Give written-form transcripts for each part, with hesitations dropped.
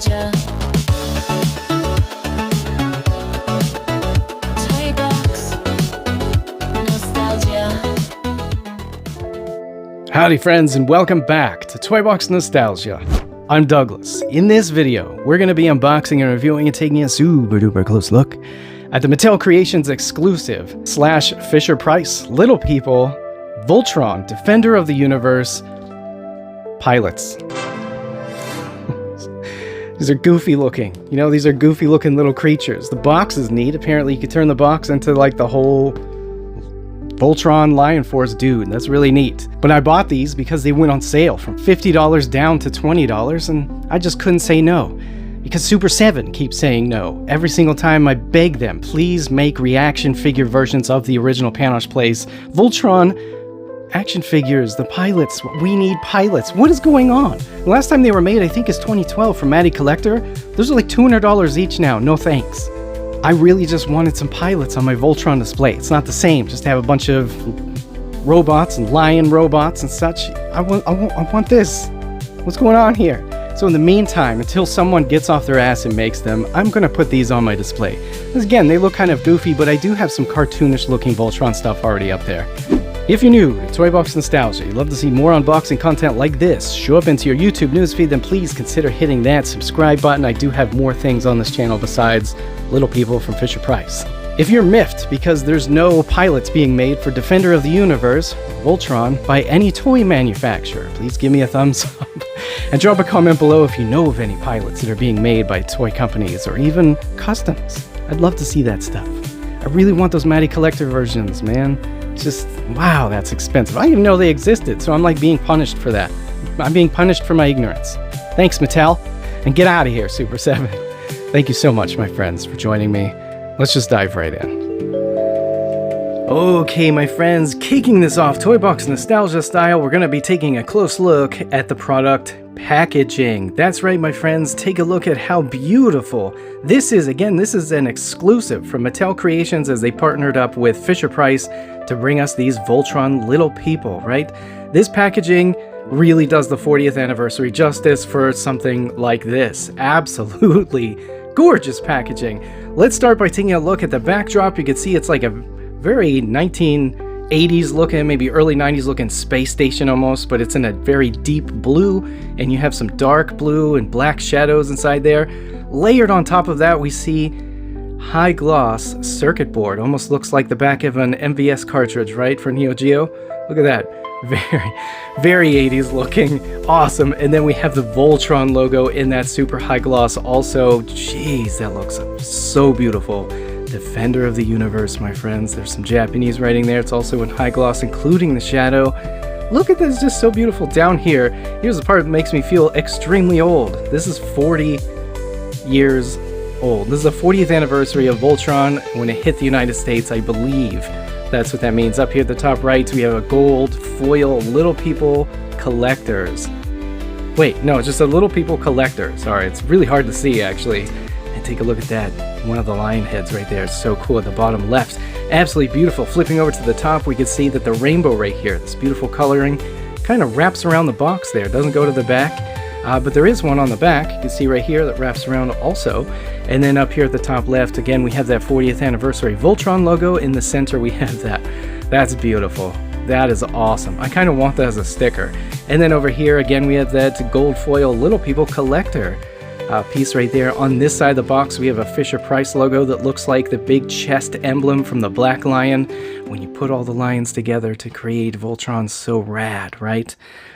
nostalgia. Toy box nostalgia. Howdy friends, and welcome back to Toy Box Nostalgia. I'm Douglas. In this video, we're going to be unboxing and reviewing and taking a super duper close look at the Mattel Creations exclusive / Fisher Price Little People Voltron Defender of the Universe pilots. These are goofy looking. You know, these are goofy looking little creatures. The box is neat. Apparently you could turn the box into like the whole Voltron Lion Force dude. That's really neat. But I bought these because they went on sale from $50 down to $20, and I just couldn't say no. Because Super 7 keeps saying no. Every single time I beg them, please make reaction figure versions of the original Panache Place Voltron action figures, the pilots. We need pilots. What is going on? The last time they were made, I think, is 2012 from Mattel Collector. Those are like $200 each now. No thanks. I really just wanted some pilots on my Voltron display. It's not the same, just to have a bunch of robots and lion robots and such. I want this. What's going on here? So in the meantime, until someone gets off their ass and makes them, I'm going to put these on my display. Because again, they look kind of goofy, but I do have some cartoonish looking Voltron stuff already up there. If you're new to Toy Box Nostalgia, you'd love to see more unboxing content like this show up into your YouTube newsfeed, then please consider hitting that subscribe button. I do have more things on this channel besides Little People from Fisher Price. If you're miffed because there's no pilots being made for Defender of the Universe, Voltron, by any toy manufacturer, please give me a thumbs up. And drop a comment below if you know of any pilots that are being made by toy companies or even customs. I'd love to see that stuff. I really want those Mattel Collector versions, man. Just, wow, that's expensive. I didn't even know they existed, so I'm like being punished for that. I'm being punished for my ignorance. Thanks, Mattel. And get out of here, Super 7. Thank you so much, my friends, for joining me. Let's just dive right in. Okay, my friends, kicking this off Toy Box Nostalgia style, we're going to be taking a close look at the product packaging. That's right, my friends, take a look at how beautiful this is. Again, this is an exclusive from Mattel Creations as they partnered up with Fisher Price to bring us these Voltron Little People, right? This packaging really does the 40th anniversary justice for something like this. Absolutely gorgeous packaging. Let's start by taking a look at the backdrop. You can see it's like a very 1980s looking, maybe early 90s looking space station almost, but it's in a very deep blue, and you have some dark blue and black shadows inside there. Layered on top of that, we see high gloss circuit board. Almost looks like the back of an MVS cartridge, right, for Neo Geo? Look at that. Very 80s looking. Awesome. And then we have the Voltron logo in that super high gloss also. Jeez, that looks so beautiful. Defender of the Universe, my friends. There's some Japanese writing there. It's also in high gloss, including the shadow. Look at this, just so beautiful. Down here, here's the part that makes me feel extremely old. This is 40 years old. This is the 40th anniversary of Voltron when it hit the United States, I believe. That's what that means. Up here at the top right, we have a gold foil Little People Collectors. Wait, no, it's just a Little People Collector. Sorry, it's really hard to see, actually. And take a look at that. One of the lion heads right there. It's so cool at the bottom left. Absolutely beautiful. Flipping over to the top, we can see that the rainbow right here, this beautiful coloring, kind of wraps around the box there. It doesn't go to the back. But there is one on the back, you can see right here, that wraps around also. And then up here at the top left, again, we have that 40th anniversary Voltron logo. In the center, we have that. That's beautiful. That is awesome. I kind of want that as a sticker. And then over here, again, we have that gold foil Little People Collector piece right there. On this side of the box, we have a Fisher Price logo that looks like the big chest emblem from the Black Lion. When you put all the lions together to create Voltron, so rad, right?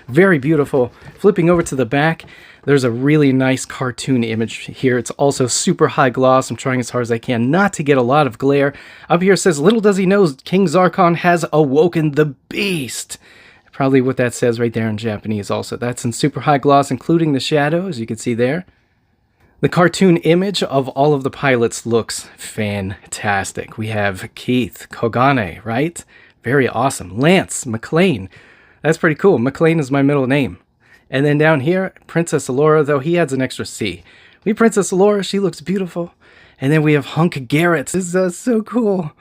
Very beautiful. Flipping over to the back, there's a really nice cartoon image here. It's also super high gloss. I'm trying as hard as I can not to get a lot of glare. Up here it says, little does he know, King Zarkon has awoken the beast. Probably what that says right there in Japanese also. That's in super high gloss, including the shadow, as you can see there. The cartoon image of all of the pilots looks fantastic. We have Keith, Kogane, right? Very awesome. Lance, McLean. That's pretty cool. McLean is my middle name. And then down here, Princess Allura, though he adds an extra C. We have Princess Allura, she looks beautiful. And then we have Hunk Garrett. This is so cool.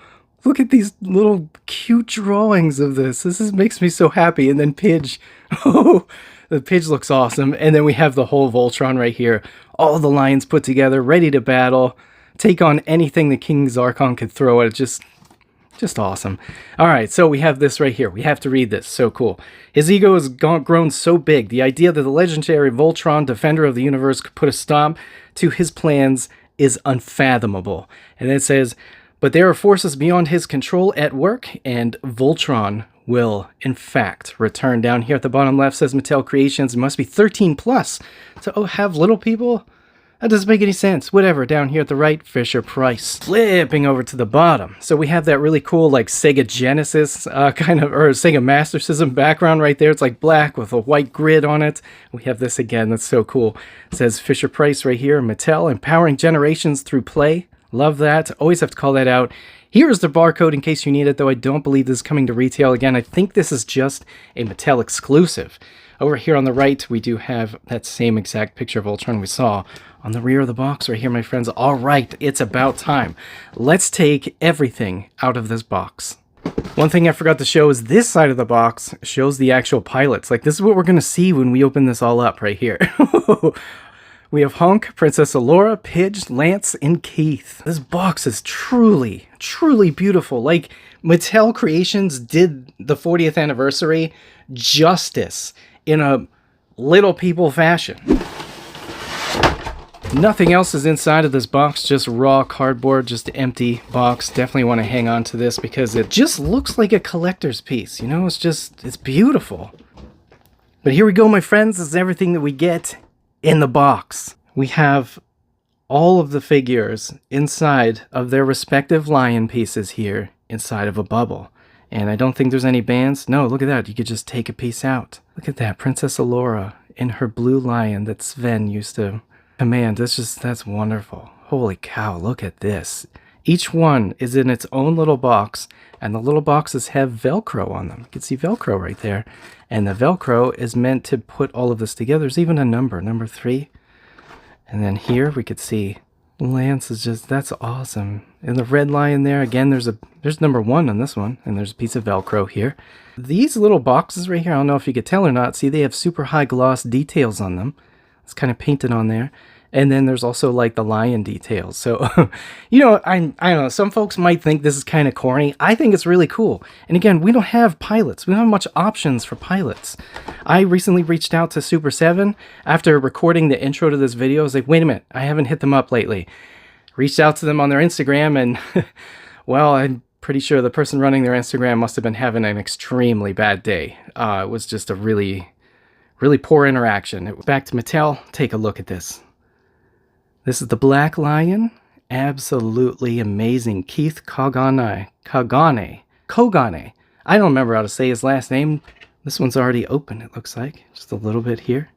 Look at these little cute drawings of this. Makes me so happy. And then Pidge. Oh, The Pidge looks awesome. And then we have the whole Voltron right here. All the lions put together, ready to battle. Take on anything the King Zarkon could throw at it. Just awesome. All right, so we have this right here. We have to read this. So cool. His ego has grown so big. The idea that the legendary Voltron Defender of the universe could put a stop to his plans is unfathomable. And then it says, but there are forces beyond his control at work, and Voltron will, in fact, return. Down here at the bottom left says Mattel Creations. It must be 13 plus. So have little people? That doesn't make any sense. Whatever. Down here at the right, Fisher Price. Flipping over to the bottom. So we have that really cool, like, Sega Genesis kind of, or Sega Master System background right there. It's like black with a white grid on it. We have this again. That's so cool. It says Fisher Price right here. Mattel, empowering generations through play. Love that. Always have to call that out. Here's the barcode in case you need it, though I don't believe this is coming to retail. Again, I think this is just a Mattel exclusive. Over here on the right, we do have that same exact picture of Voltron we saw on the rear of the box right here, my friends. All right, it's about time. Let's take everything out of this box. One thing I forgot to show is this side of the box shows the actual pilots. Like, this is what we're going to see when we open this all up right here. We have Hunk, Princess Allura, Pidge, Lance, and Keith. This box is truly, truly beautiful. Like, Mattel Creations did the 40th anniversary justice in a Little People fashion. Nothing else is inside of this box, just raw cardboard, just an empty box. Definitely want to hang on to this because it just looks like a collector's piece. You know, it's beautiful. But here we go, my friends. This is everything that we get in the box. We have all of the figures inside of their respective lion pieces here inside of a bubble. And I don't think there's any bands. No, look at that. You could just take a piece out. Look at that. Princess Allura in her blue lion that Sven used to command. That's wonderful. Holy cow, look at this. Each one is in its own little box, and the little boxes have Velcro on them. You can see Velcro right there. And the Velcro is meant to put all of this together. There's even a number 3. And then here we could see Lance is just, that's awesome. And the red lion there, again, there's number 1 on this one, and there's a piece of Velcro here. These little boxes right here, I don't know if you could tell or not, see they have super high gloss details on them. It's kind of painted on there. And then there's also like the lion details. So, you know, I don't know, some folks might think this is kind of corny. I think it's really cool. And again, we don't have pilots. We don't have much options for pilots. I recently reached out to Super 7 after recording the intro to this video. I was like, wait a minute, I haven't hit them up lately. Reached out to them on their Instagram and, well, I'm pretty sure the person running their Instagram must have been having an extremely bad day. It was just a really, really poor interaction. Back to Mattel, take a look at this. This is the Black Lion. Absolutely amazing. Keith Kogane. I don't remember how to say his last name. This one's already open, it looks like. Just a little bit here.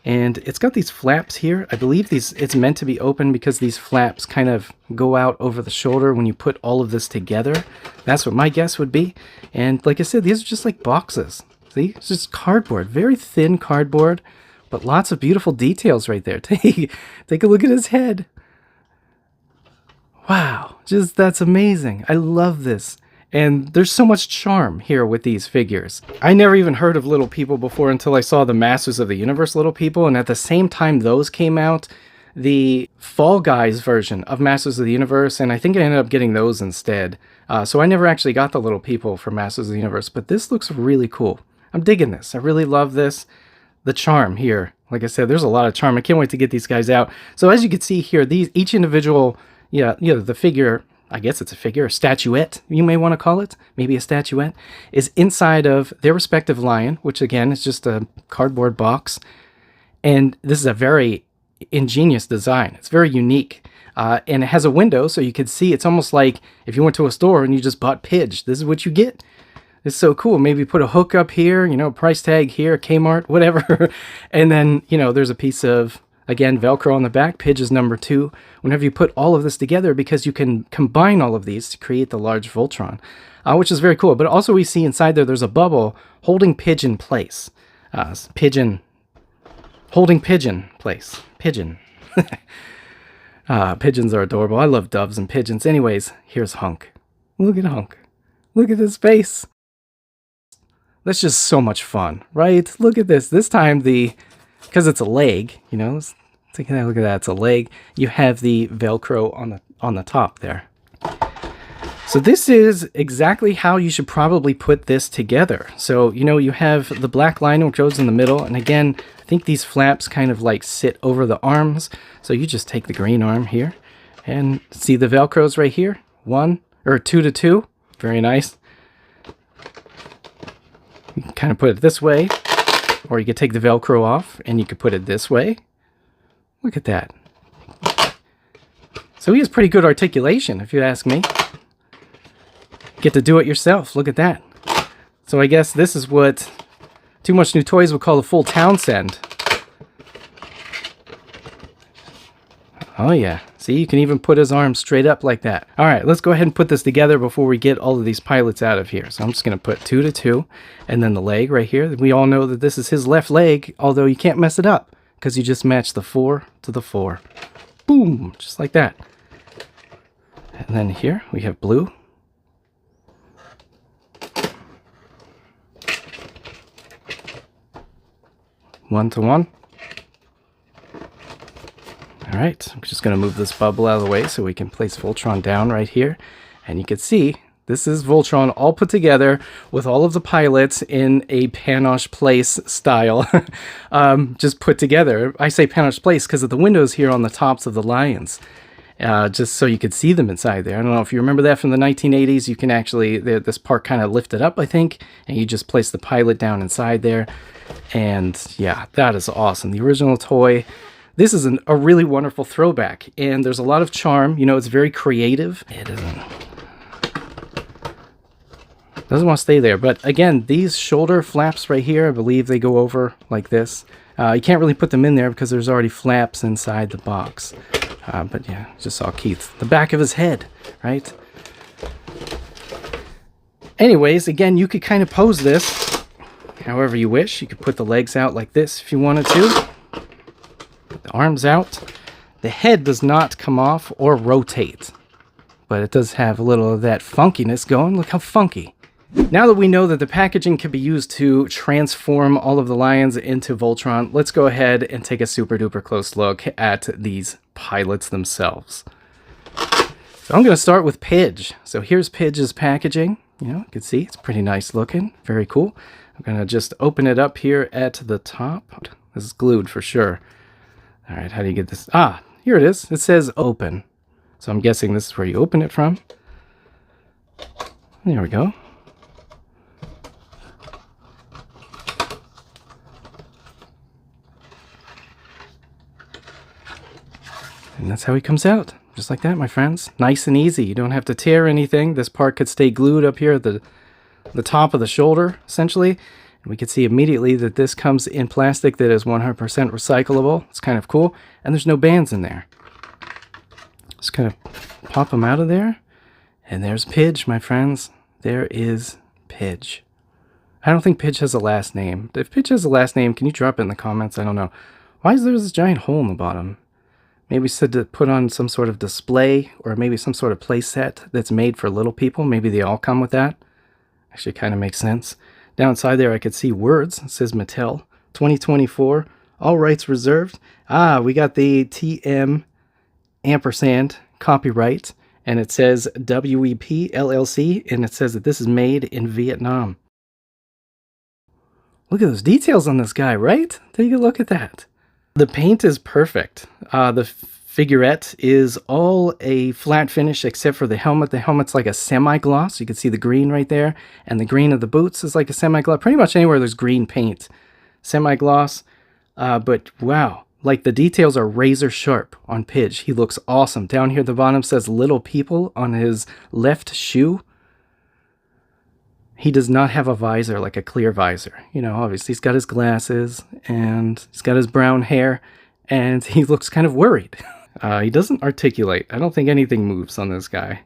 And it's got these flaps here. I believe it's meant to be open because these flaps kind of go out over the shoulder when you put all of this together. That's what my guess would be. And like I said, these are just like boxes. See? It's just cardboard. Very thin cardboard. But lots of beautiful details right there. Take a look at his head. Wow, that's amazing. I love this. And there's so much charm here with these figures. I never even heard of Little People before until I saw the Masters of the Universe Little People. And at the same time those came out, the Fall Guys version of Masters of the Universe, and I think I ended up getting those instead. So I never actually got the Little People for Masters of the Universe, but this looks really cool. I'm digging this. I really love this. The charm here, like I said, there's a lot of charm. I can't wait to get these guys out. So as you can see here, each individual, the figure, I guess it's a figure, a statuette, you may want to call it, maybe a statuette, is inside of their respective lion, which again is just a cardboard box. And this is a very ingenious design. It's very unique. And it has a window, so you can see, it's almost like if you went to a store and you just bought Pidge, this is what you get. It's so cool. Maybe put a hook up here, price tag here, Kmart, whatever. And then, there's a piece of, again, Velcro on the back. Pidge is number 2. Whenever you put all of this together, because you can combine all of these to create the large Voltron, which is very cool. But also we see inside there's a bubble holding Pidge in place. Holding pigeon place. Pigeon. Pigeons are adorable. I love doves and pigeons. Anyways, here's Hunk. Look at Hunk. Look at his face. That's just so much fun, right? Look at this. This time because it's a leg, you know, take a look at that. It's a leg. You have the Velcro on the top there. So this is exactly how you should probably put this together. So, you know, you have the black line which goes in the middle. And again, I think these flaps kind of like sit over the arms. So you just take the green arm here and see the Velcros right here. 2 to 2. Very nice. You can kind of put it this way, or you could take the Velcro off and you could put it this way. Look at that. So he has pretty good articulation, if you ask me. Get to do it yourself. Look at that. So I guess this is what Too Much New Toys would call a full Townsend. Oh yeah. See, you can even put his arms straight up like that. All right, let's go ahead and put this together before we get all of these pilots out of here. So I'm just going to put 2 to 2, and then the leg right here. We all know that this is his left leg, although you can't mess it up because you just match the 4 to the 4. Boom, just like that. And then here we have blue. One to one. All right, I'm just going to move this bubble out of the way so we can place Voltron down right here. And you can see this is Voltron all put together with all of the pilots in a panache place style. Just put together. I say panache place because of the windows here on the tops of the lions. Just so you could see them inside there. I don't know if you remember that from the 1980s. You can actually, this part kind of lifted up, I think, and you just place the pilot down inside there. And yeah, that is awesome. The original toy. This is a really wonderful throwback, and there's a lot of charm. You know, it's very creative. It doesn't want to stay there. But again, these shoulder flaps right here, I believe they go over like this. You can't really put them in there because there's already flaps inside the box. But yeah, just saw Keith, the back of his head, right? Anyways, again, you could kind of pose this however you wish. You could put the legs out like this if you wanted to. Put the arms out. The head does not come off or rotate, but it does have a little of that funkiness going. Look how funky. Now that we know that the packaging can be used to transform all of the lions into Voltron, let's go ahead and take a super duper close look at these pilots themselves. So I'm going to start with Pidge. So here's Pidge's packaging. You know, you can see it's pretty nice looking. Very cool. I'm going to just open it up here at the top. This is glued for sure. All right, how do you get this? Ah, here it is. It says open. So I'm guessing this is where you open it from. There we go. And that's how he comes out. Just like that, my friends. Nice and easy. You don't have to tear anything. This part could stay glued up here at the top of the shoulder, essentially. And we can see immediately that this comes in plastic that is 100% recyclable. It's kind of cool. And there's no bands in there. Just kind of pop them out of there. And there's Pidge, my friends. There is Pidge. I don't think Pidge has a last name. If Pidge has a last name, can you drop it in the comments? I don't know. Why is there this giant hole in the bottom? Maybe said to put on some sort of display, or maybe some sort of play set that's made for little people. Maybe they all come with that. Actually kind of makes sense. Down inside there I could see words. It says Mattel 2024, all rights reserved. Ah, we got the TM ampersand copyright, and it says WEP LLC, and it says that this is made in Vietnam. Look at those details on this guy, right? Take a look at that. The paint is perfect. The figurette is all a flat finish except for the helmet. The helmet's like a semi-gloss. You can see the green right there. And the green of the boots is like a semi-gloss. Pretty much anywhere there's green paint. Semi-gloss. But wow. Like the details are razor sharp on Pidge. He looks awesome. Down here at the bottom says LittlePeople on his left shoe. He does not have a visor, like a clear visor. You know, obviously he's got his glasses and he's got his brown hair and he looks kind of worried. He doesn't articulate. I don't think anything moves on this guy.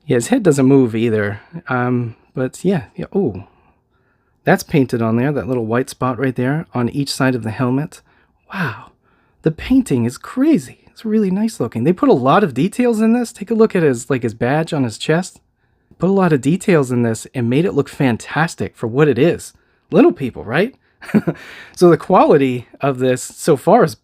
Yeah, his head doesn't move either. But yeah. Oh, that's painted on there, that little white spot right there on each side of the helmet. Wow, the painting is crazy. It's really nice looking. They put a lot of details in this. Take a look at his badge on his chest. Put a lot of details in this and made it look fantastic for what it is. Little People, right? So the quality of this so far is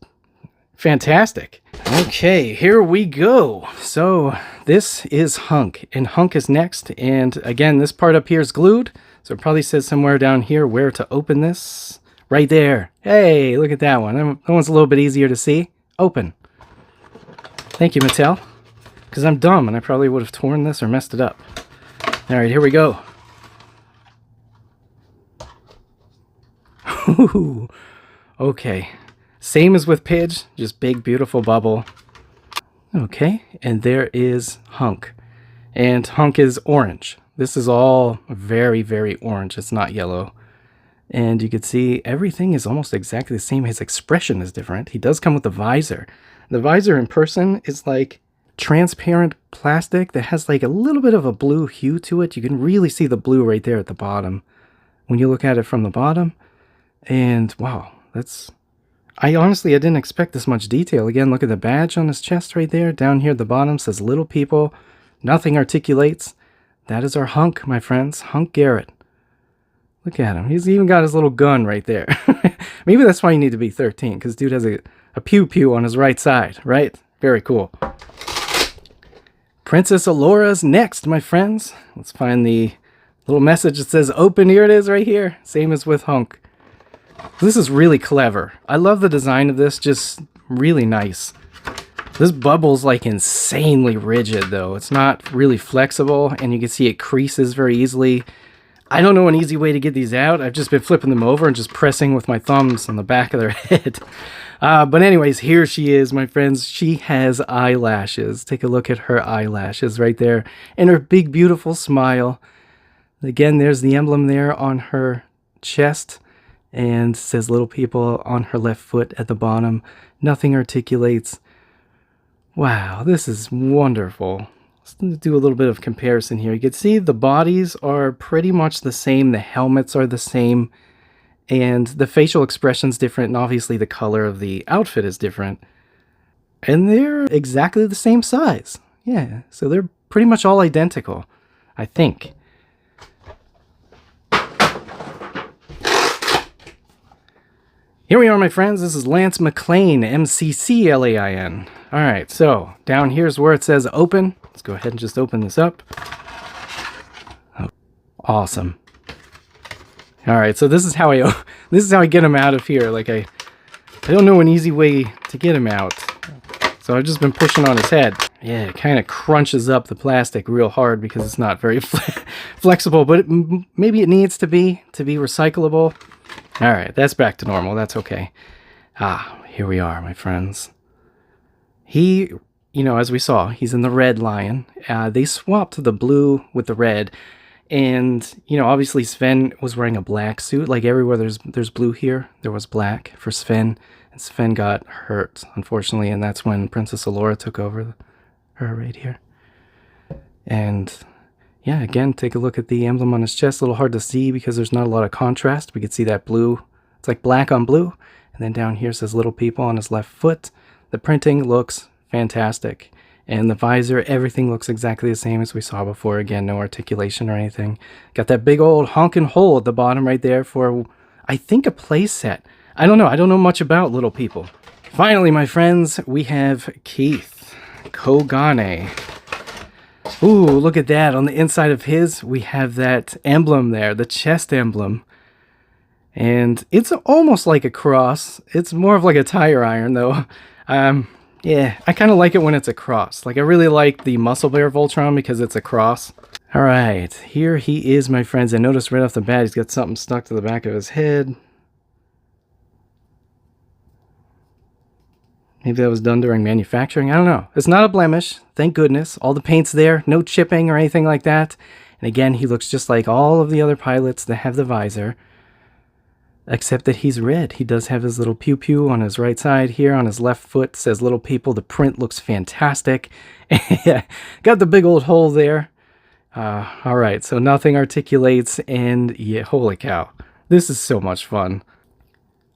fantastic. Okay, here we go. So this is Hunk, and Hunk is next. And again, this part up here is glued. So it probably says somewhere down here where to open this. Right there. Hey, look at that one. That one's a little bit easier to see. Open. Thank you, Mattel. Because I'm dumb and I probably would have torn this or messed it up. Alright, here we go. Ooh, okay. Same as with Pidge, just big, beautiful bubble. Okay, and there is Hunk. And Hunk is orange. This is all very, very orange. It's not yellow. And you can see everything is almost exactly the same. His expression is different. He does come with a visor. The visor in person is like transparent plastic that has like a little bit of a blue hue to it. You can really see the blue right there at the bottom when you look at it from the bottom. And wow, I didn't expect this much detail. Again, look at the badge on his chest right there. Down here at the bottom says Little People. Nothing articulates. That is our Hunk, my friends. Hunk Garrett. Look at him. He's even got his little gun right there. Maybe that's why you need to be 13, because dude has a pew-pew on his right side, right? Very cool. Princess Alora's next, my friends. Let's find the little message that says open. Here it is right here. Same as with Hunk. This is really clever. I love the design of this, just really nice. This bubble's like insanely rigid though. It's not really flexible, and you can see it creases very easily. I don't know an easy way to get these out. I've just been flipping them over and just pressing with my thumbs on the back of their head. But anyways, here she is, my friends. She has eyelashes. Take a look at her eyelashes right there, and her big, beautiful smile. Again, there's the emblem there on her chest. And says Little People on her left foot at the bottom. Nothing articulates. Wow, this is wonderful. Let's do a little bit of comparison here. You can see the bodies are pretty much the same. The helmets are the same. And the facial expression's different. And obviously the color of the outfit is different. And they're exactly the same size. Yeah, so they're pretty much all identical, I think. Here we are, my friends. This is Lance McClain, MCCLAIN. Alright, so down here's where it says open. Let's go ahead and just open this up. Oh, awesome. Alright, so this is how I get him out of here. Like I don't know an easy way to get him out. So I've just been pushing on his head. Yeah, it kind of crunches up the plastic real hard because it's not very flexible, but maybe it needs to be recyclable. Alright, that's back to normal. That's okay. Here we are, my friends. He, as we saw, he's in the red lion. They swapped the blue with the red. And, obviously Sven was wearing a black suit. Like everywhere there's blue here, there was black for Sven. And Sven got hurt, unfortunately. And that's when Princess Alora took over her right here. And yeah, again, take a look at the emblem on his chest. A little hard to see because there's not a lot of contrast. We can see that blue. It's like black on blue. And then down here says Little People on his left foot. The printing looks fantastic. And the visor, everything looks exactly the same as we saw before. Again, no articulation or anything. Got that big old honking hole at the bottom right there for, I think, a play set. I don't know. I don't know much about Little People. Finally, my friends, we have Keith Kogane. Ooh, look at that. On the inside of his, we have that emblem there, the chest emblem. And it's almost like a cross. It's more of like a tire iron, though. Yeah, I kind of like it when it's a cross. Like, I really like the Muscle Bear Voltron because it's a cross. Alright, here he is, my friends. I noticed right off the bat he's got something stuck to the back of his head. Maybe that was done during manufacturing. I don't know. It's not a blemish. Thank goodness. All the paint's there. No chipping or anything like that. And again, he looks just like all of the other pilots that have the visor. Except that he's red. He does have his little pew-pew on his right side here. On his left foot says Little People. The print looks fantastic. Got the big old hole there. Alright, so nothing articulates. And yeah, holy cow. This is so much fun.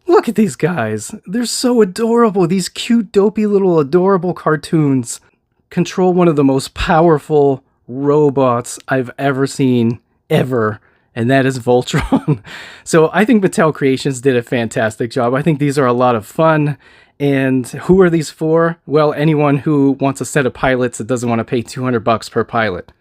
Look at these guys. They're so adorable. These cute, dopey little adorable cartoons control one of the most powerful robots I've ever seen, ever. and that is Voltron. So I think Mattel Creations did a fantastic job. I think these are a lot of fun. And who are these for? Well, anyone who wants a set of pilots that doesn't want to pay $200 per pilot,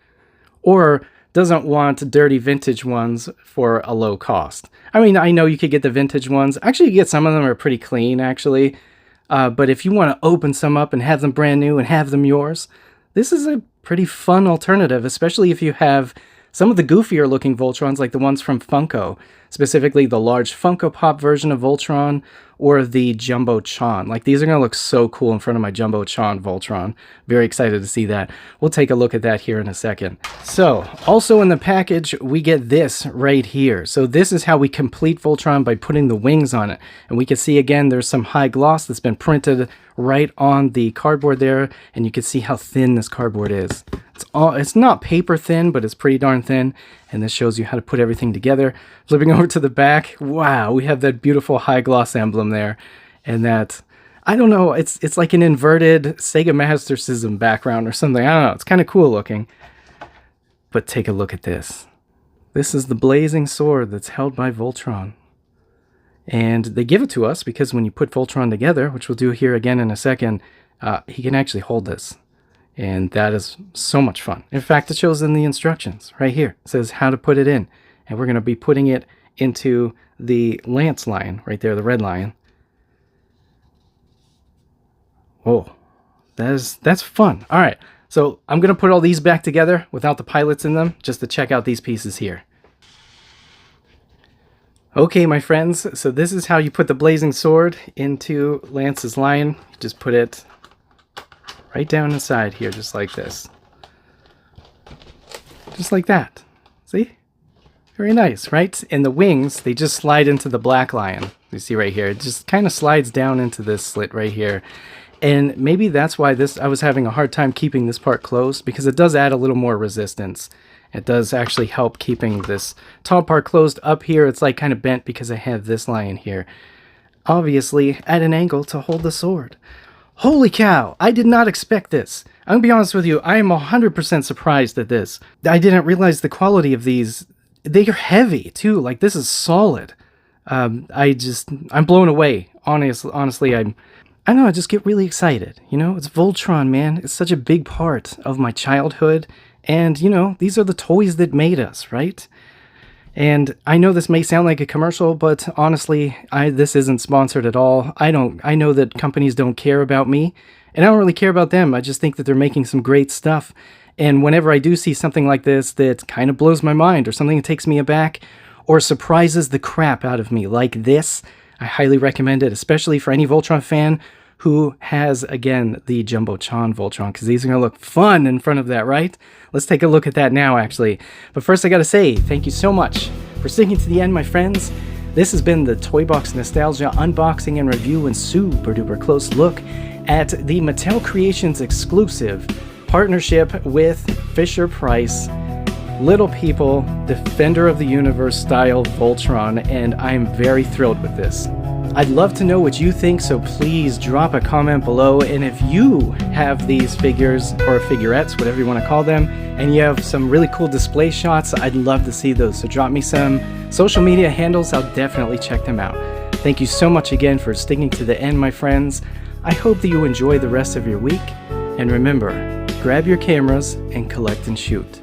or doesn't want dirty vintage ones for a low cost. I mean, I know you could get the vintage ones. Actually, you get some of them are pretty clean, actually. But if you want to open some up and have them brand new and have them yours, this is a pretty fun alternative, especially if you have some of the goofier looking Voltrons, like the ones from Funko, specifically the large Funko Pop version of Voltron or the Jumbotron. Like, these are going to look so cool in front of my Jumbotron Voltron. Very excited to see that. We'll take a look at that here in a second. So, also in the package, we get this right here. So this is how we complete Voltron by putting the wings on it. And we can see, again, there's some high gloss that's been printed right on the cardboard there, and you can see how thin this cardboard is. It's not paper thin, but it's pretty darn thin, and this shows you how to put everything together. Flipping over to the back, wow, we have that beautiful high gloss emblem there, and that, I don't know, it's like an inverted Sega Master System background or something. I don't know, it's kind of cool looking. But take a look at this. This is the blazing sword that's held by Voltron. And they give it to us because when you put Voltron together, which we'll do here again in a second, he can actually hold this. And that is so much fun. In fact, it shows in the instructions right here. It says how to put it in. And we're going to be putting it into the lance lion right there, the red lion. Whoa, that's fun. All right, so I'm going to put all these back together without the pilots in them, just to check out these pieces here. Okay, my friends, so this is how you put the blazing sword into Lance's lion. You just put it right down inside here, just like this. Just like that. See? Very nice, right? And the wings, they just slide into the black lion. You see right here. It just kind of slides down into this slit right here. And maybe that's why I was having a hard time keeping this part closed, because it does add a little more resistance. It does actually help keeping this top part closed. Up here, it's like kind of bent because I have this lion here, obviously at an angle to hold the sword. Holy cow, I did not expect this. I'm gonna be honest with you, I am 100% surprised at this. I didn't realize the quality of these. They are heavy too, like this is solid. I'm blown away. Honestly, I don't know, I just get really excited. You know, it's Voltron, man. It's such a big part of my childhood. And, you know, these are the toys that made us, right? And I know this may sound like a commercial, but honestly, this isn't sponsored at all. I know that companies don't care about me, and I don't really care about them. I just think that they're making some great stuff. And whenever I do see something like this that kind of blows my mind, or something that takes me aback, or surprises the crap out of me like this, I highly recommend it, especially for any Voltron fan who has, again, the Jumbotron Voltron, because these are going to look fun in front of that, right? Let's take a look at that now, actually. But first, I got to say, thank you so much for sticking to the end, my friends. This has been the Toy Box Nostalgia unboxing and review and super duper close look at the Mattel Creations exclusive partnership with Fisher Price Little People Defender of the Universe style Voltron, and I'm very thrilled with this. I'd love to know what you think, so please drop a comment below. And if you have these figures, or figurettes, whatever you want to call them, and you have some really cool display shots, I'd love to see those. So drop me some social media handles, I'll definitely check them out. Thank you so much again for sticking to the end, my friends. I hope that you enjoy the rest of your week. And remember, grab your cameras and collect and shoot.